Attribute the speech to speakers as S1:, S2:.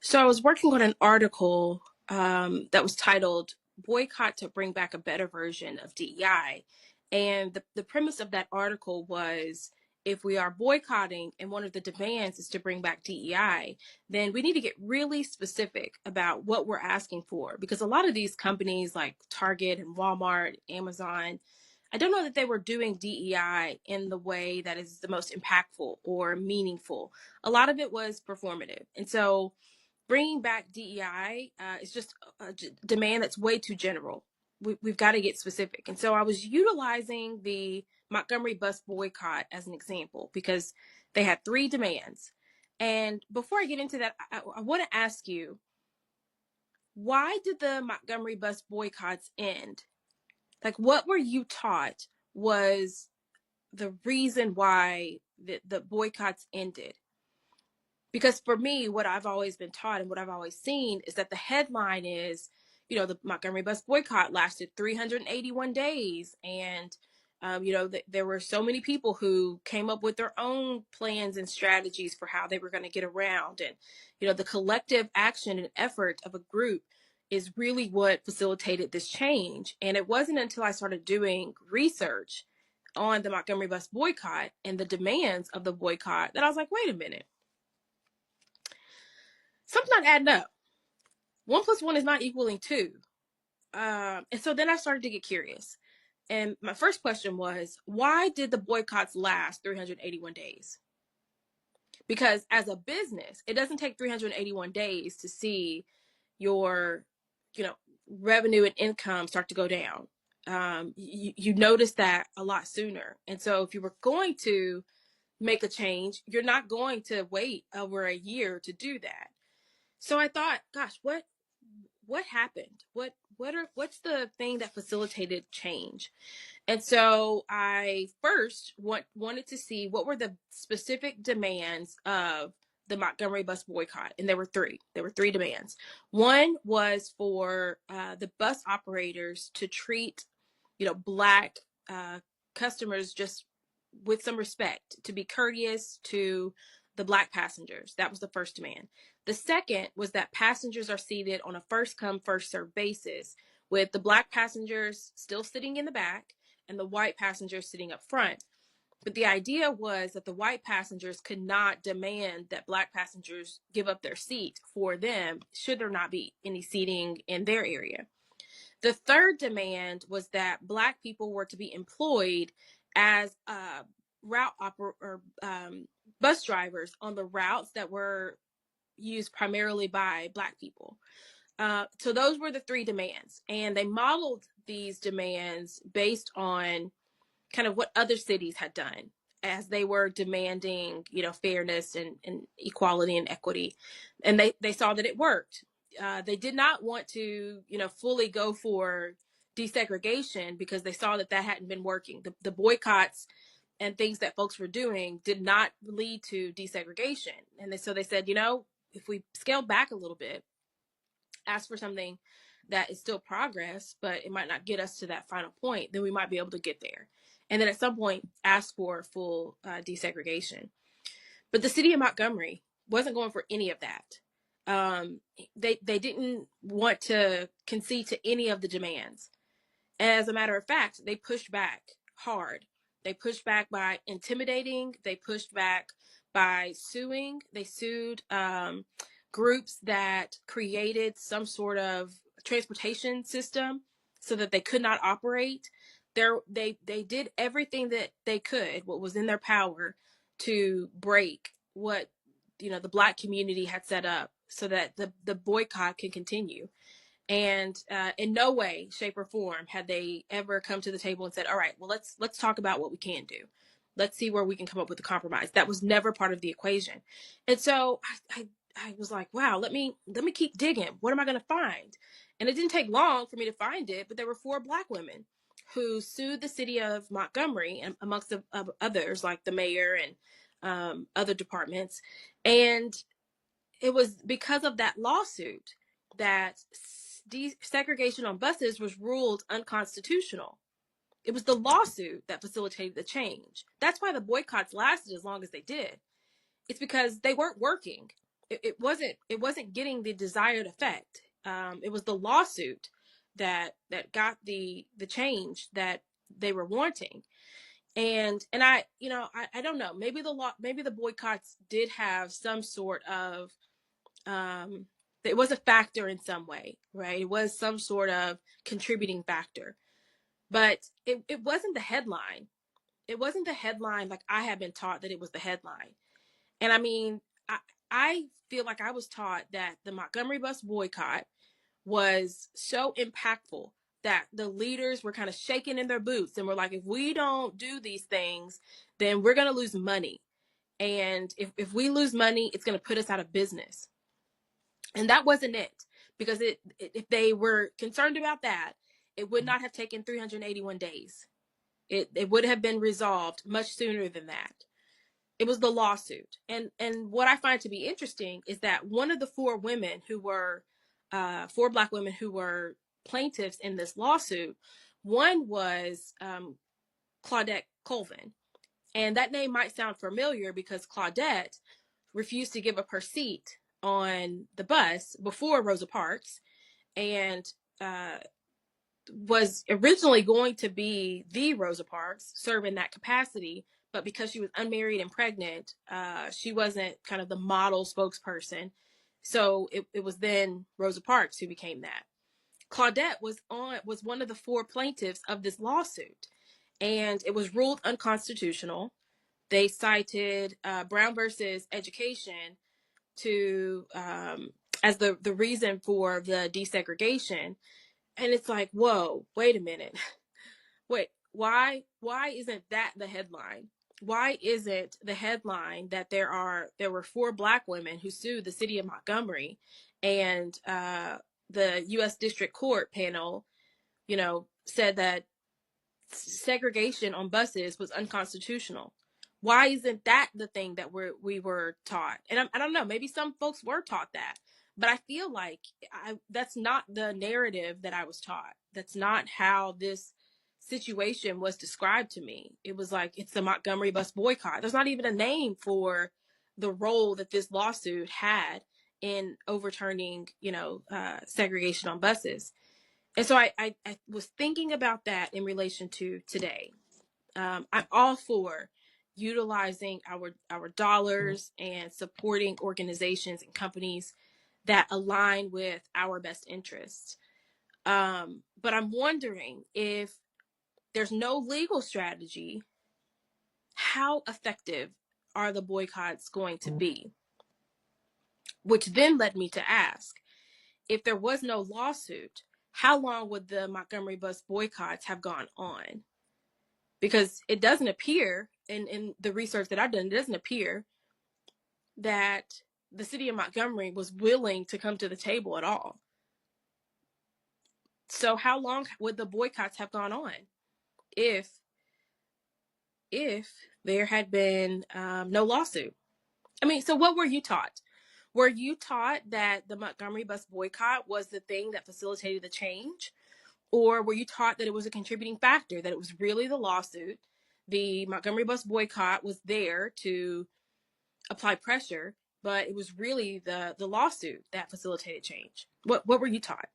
S1: So I was working on an article that was titled Boycott to Bring Back a Better Version of DEI. And the premise of that article was if we are boycotting and one of the demands is to bring back DEI, then we need to get really specific about what we're asking for. Because a lot of these companies like Target and Walmart, Amazon, I don't know that they were doing DEI in the way that is the most impactful or meaningful. A lot of it was performative. And so bringing back DEI is just a demand that's way too general. We've got to get specific. And so I was utilizing the Montgomery bus boycott as an example because they had three demands. And before I get into that, I want to ask you, why did the Montgomery bus boycotts end? Like, what were you taught was the reason why the boycotts ended? Because for me, what I've always been taught and what I've always seen is that the headline is, the Montgomery bus boycott lasted 381 days. And, there were so many people who came up with their own plans and strategies for how they were going to get around. And, the collective action and effort of a group is really what facilitated this change. And it wasn't until I started doing research on the Montgomery bus boycott and the demands of the boycott that I was like, wait a minute, something's not adding up. 1 plus 1 is not equaling 2. And so then I started to get curious. And my first question was, why did the boycotts last 381 days? Because as a business, it doesn't take 381 days to see your, revenue and income start to go down. You notice that a lot sooner. And so if you were going to make a change, you're not going to wait over a year to do that. So I thought, gosh, what happened? What's the thing that facilitated change? And so I first wanted to see what were the specific demands of the Montgomery bus boycott, and there were three. There were three demands. One was for the bus operators to treat, Black customers just with some respect, to be courteous to the Black passengers. That was the first demand. The second was that passengers are seated on a first come, first served basis, with the Black passengers still sitting in the back and the white passengers sitting up front. But the idea was that the white passengers could not demand that Black passengers give up their seat for them, should there not be any seating in their area. The third demand was that Black people were to be employed as bus drivers on the routes that were used primarily by Black people. So those were the three demands, and they modeled these demands based on kind of what other cities had done as they were demanding, fairness and equality and equity. And they saw that it worked. They did not want to, fully go for desegregation because they saw that hadn't been working. The boycotts and things that folks were doing did not lead to desegregation. And so they said, if we scale back a little bit, ask for something that is still progress, but it might not get us to that final point, then we might be able to get there. And then at some point, ask for full desegregation. But the city of Montgomery wasn't going for any of that. They didn't want to concede to any of the demands. As a matter of fact, they pushed back hard. They pushed back by intimidating. They pushed back by suing. They sued groups that created some sort of transportation system so that they could not operate. They did everything that they could, what was in their power, to break what the Black community had set up so that the boycott can continue. And in no way, shape, or form had they ever come to the table and said, all right, well, let's talk about what we can do. Let's see where we can come up with a compromise. That was never part of the equation. And so I was like, wow, let me keep digging. What am I going to find? And it didn't take long for me to find it, but there were 4 Black women who sued the city of Montgomery, and amongst others like the mayor and other departments. And it was because of that lawsuit that desegregation on buses was ruled unconstitutional. It was the lawsuit that facilitated the change. That's why the boycotts lasted as long as they did. It's because they weren't working. it wasn't getting the desired effect. It was the lawsuit that got the change that they were wanting. And I don't know, maybe the boycotts did have some sort of, um it was a factor in some way, right? It was some sort of contributing factor, but it wasn't the headline. It wasn't the headline like I had been taught that it was the headline. And I mean, I, I feel like I was taught that the Montgomery bus boycott was so impactful that the leaders were kind of shaking in their boots and were like, if we don't do these things, then we're going to lose money. And if we lose money, it's going to put us out of business. And that wasn't it, because if they were concerned about that, it would not have taken 381 days. It would have been resolved much sooner than that. It was the lawsuit. And what I find to be interesting is that one of the four Black women who were plaintiffs in this lawsuit, one was Claudette Colvin. And that name might sound familiar because Claudette refused to give up her seat on the bus before Rosa Parks, and was originally going to be the Rosa Parks, serve in that capacity. But because she was unmarried and pregnant, she wasn't kind of the model spokesperson. So it was then Rosa Parks who became that. Claudette was one of the four plaintiffs of this lawsuit, and it was ruled unconstitutional. They cited Brown versus Education to as the reason for the desegregation. And it's like, whoa, wait a minute. Wait, why isn't that the headline? Why isn't the headline that there were four Black women who sued the city of Montgomery, and the U.S. District Court panel, said that segregation on buses was unconstitutional? Why isn't that the thing that we were taught? And I don't know, maybe some folks were taught that, but I feel like that's not the narrative that I was taught. That's not how this situation was described to me. It was like, it's the Montgomery bus boycott. There's not even a name for the role that this lawsuit had in overturning, segregation on buses. And so I was thinking about that in relation to today. I'm all for utilizing our dollars and supporting organizations and companies that align with our best interests. But I'm wondering, if there's no legal strategy, how effective are the boycotts going to be? Which then led me to ask, if there was no lawsuit, how long would the Montgomery bus boycotts have gone on? Because it doesn't appear, in the research that I've done, it doesn't appear that the city of Montgomery was willing to come to the table at all. So how long would the boycotts have gone on if there had been no lawsuit? I mean, so what were you taught? Were you taught that the Montgomery bus boycott was the thing that facilitated the change? Or were you taught that it was a contributing factor, that it was really the lawsuit? The Montgomery bus boycott was there to apply pressure, but it was really the lawsuit that facilitated change. What were you taught?